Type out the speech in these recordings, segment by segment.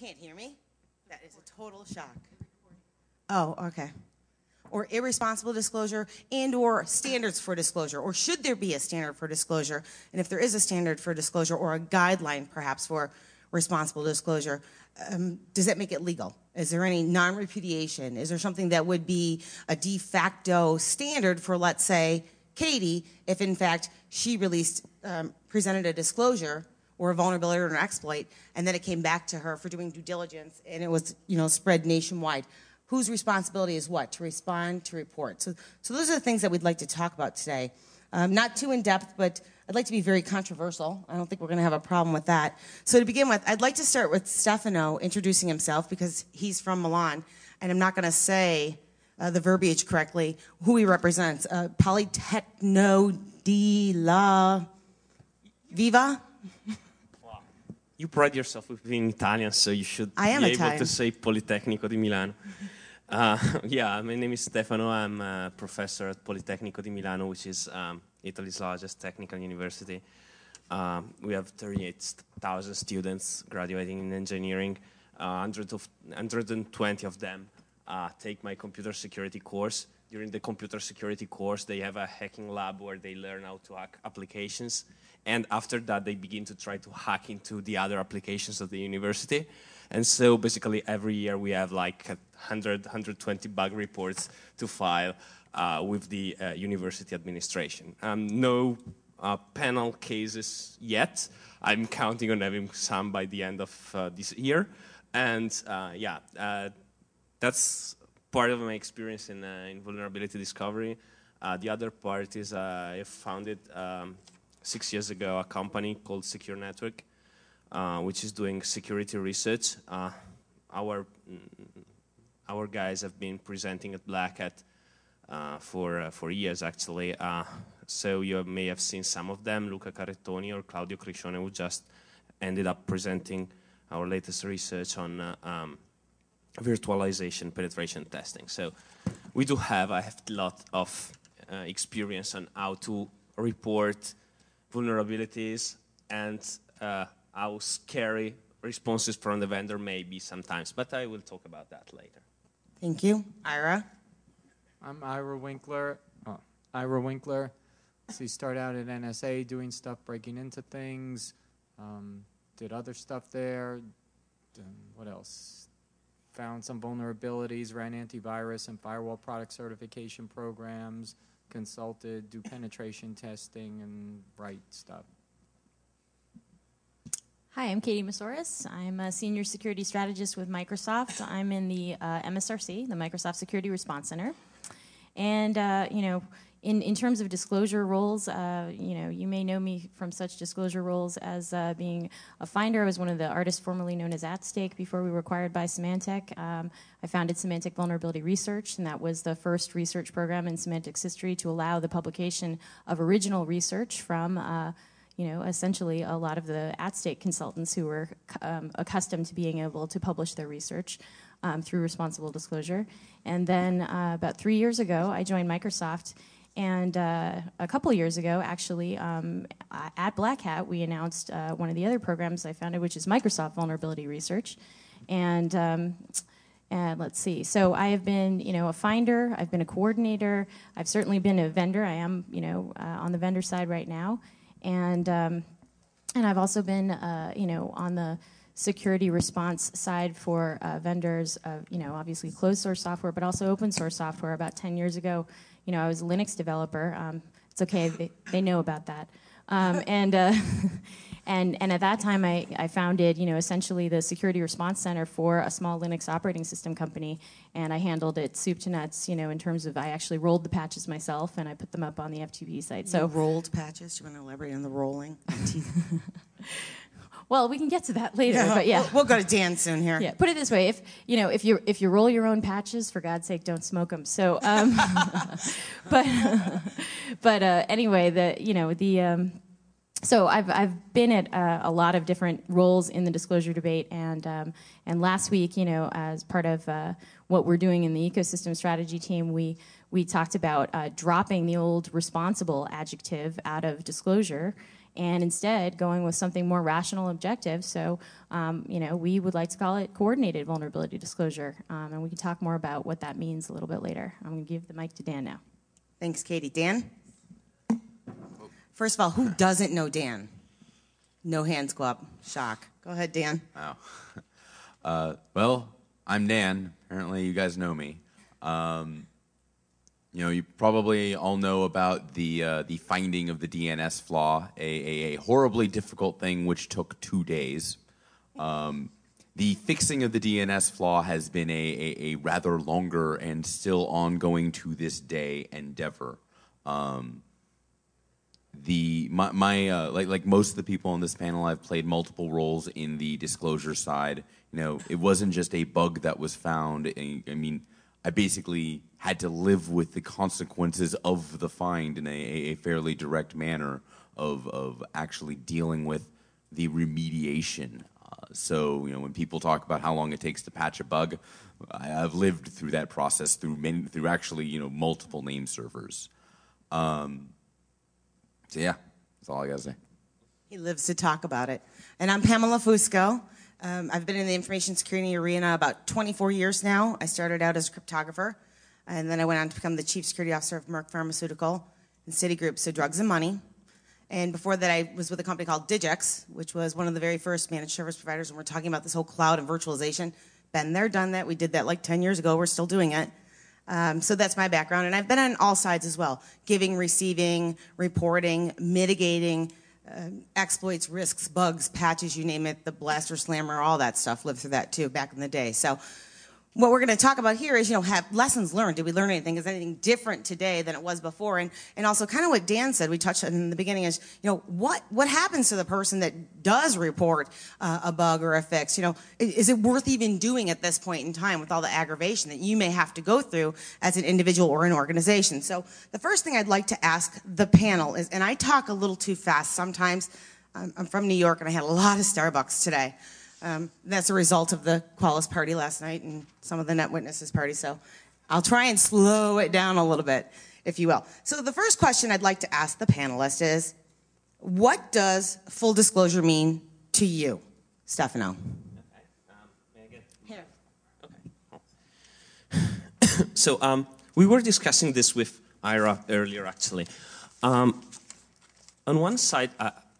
Can't hear me? That is a total shock. Oh, okay. Or irresponsible disclosure and or standards for disclosure, or should there be a standard for disclosure? And if there is a standard for disclosure or a guideline perhaps for responsible disclosure, does that make it legal? Is there any non-repudiation? Is there something that would be a de facto standard for, let's say, Katie, if in fact she presented a disclosure or a vulnerability or an exploit, and then it came back to her for doing due diligence and it was, spread nationwide? Whose responsibility is what? To respond, to report. So those are the things that we'd like to talk about today. Not too in-depth, but I'd like to be very controversial. I don't think we're going to have a problem with that. So to begin with, I'd like to start with Stefano introducing himself because he's from Milan, and I'm not going to say the verbiage correctly, who he represents. Politecno di la Viva? Wow. You pride yourself with being Italian, so you should be able to say Politecnico di Milano. Yeah, my name is Stefano. I'm a professor at Politecnico di Milano, which is Italy's largest technical university. We have 38,000 students graduating in engineering. 120 of them take my computer security course. During the computer security course, they have a hacking lab where they learn how to hack applications. And after that, they begin to try to hack into the other applications of the university. And so basically every year we have like 100, 120 bug reports to file with the university administration. No penal cases yet. I'm counting on having some by the end of this year. And that's part of my experience in vulnerability discovery. The other part is I founded 6 years ago a company called Secure Network, which is doing security research. Our guys have been presenting at Blackhat for years, actually. So you may have seen some of them, Luca Carrettoni or Claudio Criscione, who just ended up presenting our latest research on virtualization penetration testing. So we do have, I have a lot of experience on how to report vulnerabilities and how scary responses from the vendor may be sometimes, but I will talk about that later. Thank you. Ira? I'm Ira Winkler. Ira Winkler. So you start out at NSA doing stuff, breaking into things, did other stuff there. What else? Found some vulnerabilities, ran antivirus and firewall product certification programs, consulted, do penetration testing, and write stuff. Hi, I'm Katie Masouras. I'm a senior security strategist with Microsoft. I'm in the MSRC, the Microsoft Security Response Center. And, in terms of disclosure roles, you may know me from such disclosure roles as being a finder. I was one of the artists formerly known as @Stake before we were acquired by Symantec. I founded Symantec Vulnerability Research, and that was the first research program in Symantec's history to allow the publication of original research from essentially a lot of the @Stake consultants who were accustomed to being able to publish their research through responsible disclosure. And then about 3 years ago, I joined Microsoft. And a couple years ago, actually, at Blackhat, we announced one of the other programs I founded, which is Microsoft Vulnerability Research. And let's see. So I have been, a finder. I've been a coordinator. I've certainly been a vendor. I am, on the vendor side right now. And I've also been, on the security response side for vendors of, obviously closed source software, but also open source software. About 10 years ago, I was a Linux developer. It's okay, they know about that. And at that time, I founded, essentially the Security Response Center for a small Linux operating system company, and I handled it soup to nuts, in terms of I actually rolled the patches myself, and I put them up on the FTP site. So rolled patches? Do you want to elaborate on the rolling? Well, we can get to that later, but yeah. We'll go to Dan soon here. Yeah, put it this way: if you roll your own patches, for God's sake, don't smoke them. So, but anyway, so I've been at a lot of different roles in the disclosure debate, and last week, as part of what we're doing in the ecosystem strategy team, we talked about dropping the old responsible adjective out of disclosure. and instead going with something more rational, objective. So, we would like to call it coordinated vulnerability disclosure, and we can talk more about what that means a little bit later. I'm going to give the mic to Dan now. Thanks, Katie. Dan? First of all, who doesn't know Dan? No hands go up. Shock. Go ahead, Dan. Oh. Well, I'm Dan. Apparently, you guys know me. You probably all know about the finding of the DNS flaw, a horribly difficult thing which took 2 days. The fixing of the DNS flaw has been a rather longer and still ongoing to this day endeavor. Like most of the people on this panel, I've played multiple roles in the disclosure side. It wasn't just a bug that was found. I basically had to live with the consequences of the find in a fairly direct manner of actually dealing with the remediation. So when people talk about how long it takes to patch a bug, I've lived through that process through actually multiple name servers. So yeah, that's all I gotta say. He lives to talk about it. And I'm Pamela Fusco. I've been in the information security arena about 24 years now. I started out as a cryptographer, and then I went on to become the chief security officer of Merck Pharmaceutical and Citigroup, so drugs and money. And before that, I was with a company called Digix, which was one of the very first managed service providers, and we're talking about this whole cloud and virtualization. Been there, done that. We did that like 10 years ago. We're still doing it. So that's my background, and I've been on all sides as well: giving, receiving, reporting, mitigating, exploits, risks, bugs, patches, you name it, the blaster, slammer, all that stuff. Lived through that too back in the day. So what we're going to talk about here is, have lessons learned. Did we learn anything? Is anything different today than it was before? And also kind of what Dan said, we touched on in the beginning is, what happens to the person that does report a bug or a fix? Is it worth even doing at this point in time with all the aggravation that you may have to go through as an individual or an organization? So the first thing I'd like to ask the panel is, and I talk a little too fast sometimes. I'm from New York and I had a lot of Starbucks today. That's a result of the Qualis party last night and some of the Net Witnesses party, so I'll try and slow it down a little bit, if you will. So the first question I'd like to ask the panelists is, what does full disclosure mean to you, Stefano? Okay. May I get Here. Okay. So we were discussing this with Ira earlier, actually. On one side,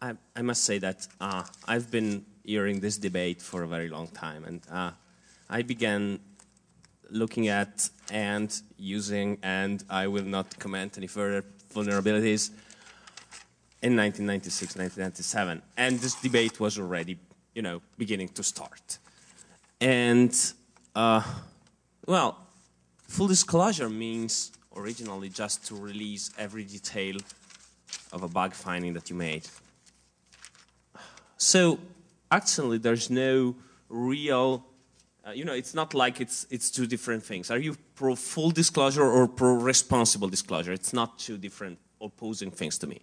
I must say that I've been hearing this debate for a very long time, and I began looking at and using, and I will not comment any further, vulnerabilities in 1996, 1997, and this debate was already, beginning to start. And well, full disclosure means originally just to release every detail of a bug finding that you made. So actually, there's no real, it's not like it's two different things. Are you pro full disclosure or pro responsible disclosure? It's not two different opposing things to me.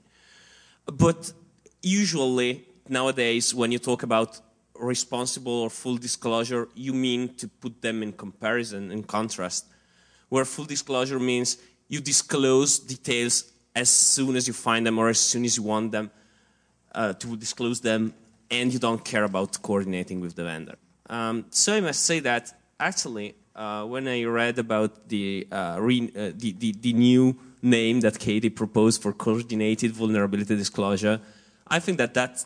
But usually, nowadays, when you talk about responsible or full disclosure, you mean to put them in comparison, in contrast, where full disclosure means you disclose details as soon as you find them or as soon as you want them to disclose them, and you don't care about coordinating with the vendor. So I must say that actually, when I read about the new name that Katie proposed for coordinated vulnerability disclosure, I think that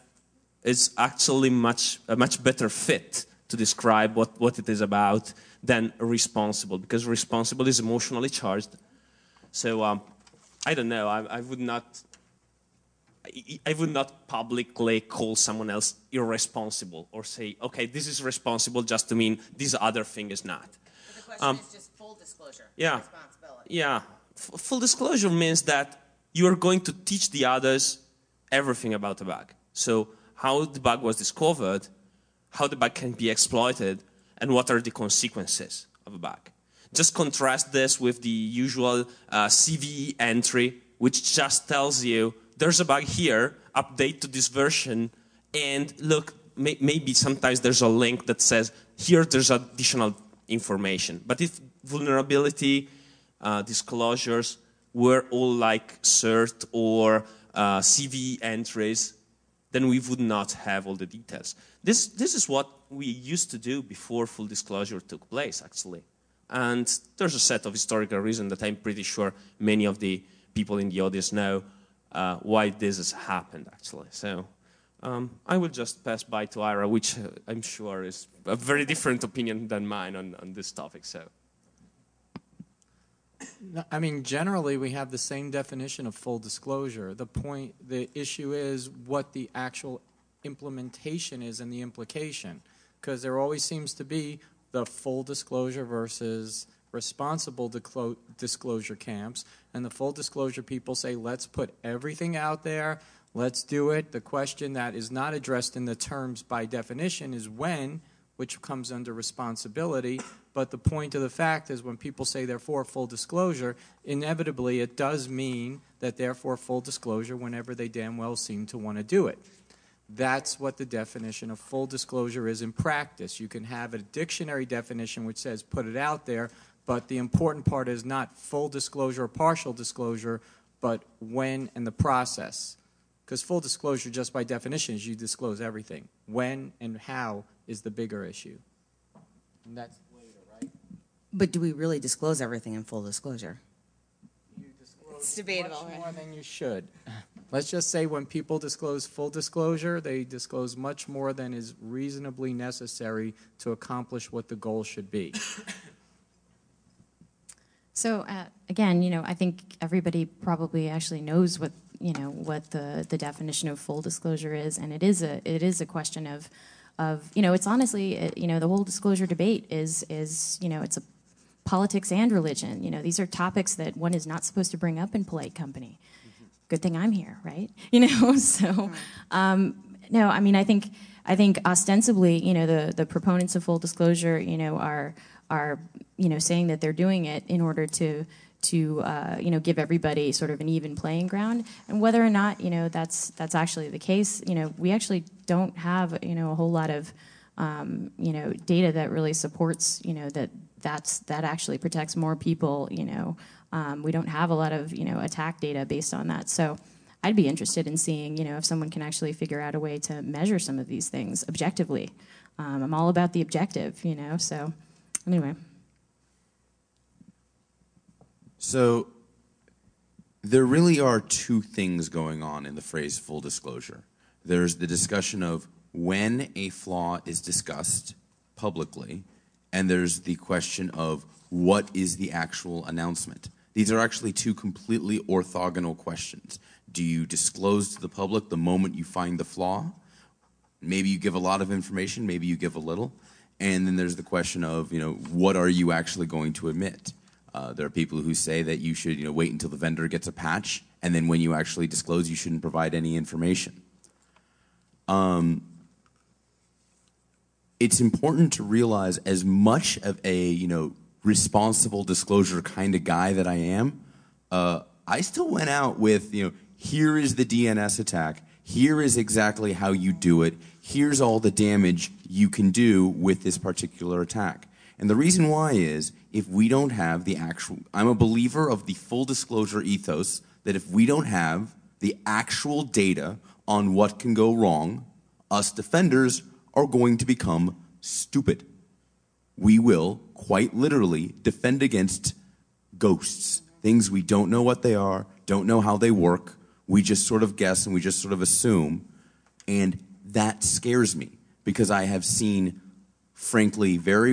is actually a much better fit to describe what it is about than responsible, because responsible is emotionally charged. So I don't know. I would not publicly call someone else irresponsible or say, okay, this is responsible just to mean this other thing is not. But the question is just full disclosure. Yeah. Responsibility. Yeah. Full disclosure means that you are going to teach the others everything about the bug. So how the bug was discovered, how the bug can be exploited, and what are the consequences of a bug. Just contrast this with the usual CVE entry, which just tells you, there's a bug here, update to this version, and look, maybe sometimes there's a link that says, here there's additional information. But if vulnerability disclosures were all like CERT or CVE entries, then we would not have all the details. This is what we used to do before full disclosure took place, actually. And there's a set of historical reasons that I'm pretty sure many of the people in the audience know why this has happened, actually. So I will just pass by to Ira, which I'm sure is a very different opinion than mine on this topic. So. No, I mean, generally, we have the same definition of full disclosure. The issue is what the actual implementation is and the implication, because there always seems to be the full disclosure versus responsible disclosure camps, and the full disclosure people say, let's put everything out there, let's do it. The question that is not addressed in the terms by definition is when, which comes under responsibility. But the point of the fact is when people say they're for full disclosure, inevitably it does mean that they're for full disclosure whenever they damn well seem to want to do it. That's what the definition of full disclosure is in practice. You can have a dictionary definition which says put it out there, but the important part is not full disclosure or partial disclosure, but when and the process. Because full disclosure, just by definition, is you disclose everything. When and how is the bigger issue. And that's later, right? But do we really disclose everything in full disclosure? You disclose It's debatable, much right? more than you should. Let's just say when people disclose full disclosure, they disclose much more than is reasonably necessary to accomplish what the goal should be. So again, I think everybody probably actually knows what the definition of full disclosure is, and it is a question of it's honestly the whole disclosure debate is it's a politics and religion. These are topics that one is not supposed to bring up in polite company. Good thing I'm here, right? So no, I mean I think ostensibly the proponents of full disclosure are saying that they're doing it in order to give everybody sort of an even playing ground, and whether or not that's actually the case, we actually don't have a whole lot of data that really supports that actually protects more people. We don't have a lot of attack data based on that. So I'd be interested in seeing if someone can actually figure out a way to measure some of these things objectively. I'm all about the objective, So anyway. So there really are two things going on in the phrase full disclosure. There's the discussion of when a flaw is discussed publicly, and there's the question of what is the actual announcement. These are actually two completely orthogonal questions. Do you disclose to the public the moment you find the flaw? Maybe you give a lot of information, maybe you give a little. And then there's the question of, what are you actually going to admit? There are people who say that you should, wait until the vendor gets a patch, and then when you actually disclose, you shouldn't provide any information. It's important to realize, as much of a, responsible disclosure kind of guy that I am, I still went out with, here is the DNS attack, here is exactly how you do it, here's all the damage you can do with this particular attack. And the reason why is, if we don't have the actual, I'm a believer of the full disclosure ethos, that if we don't have the actual data on what can go wrong, us defenders are going to become stupid. We will, quite literally, defend against ghosts, things we don't know what they are, don't know how they work, we just sort of guess and we just sort of assume, and that scares me, because I have seen, frankly, very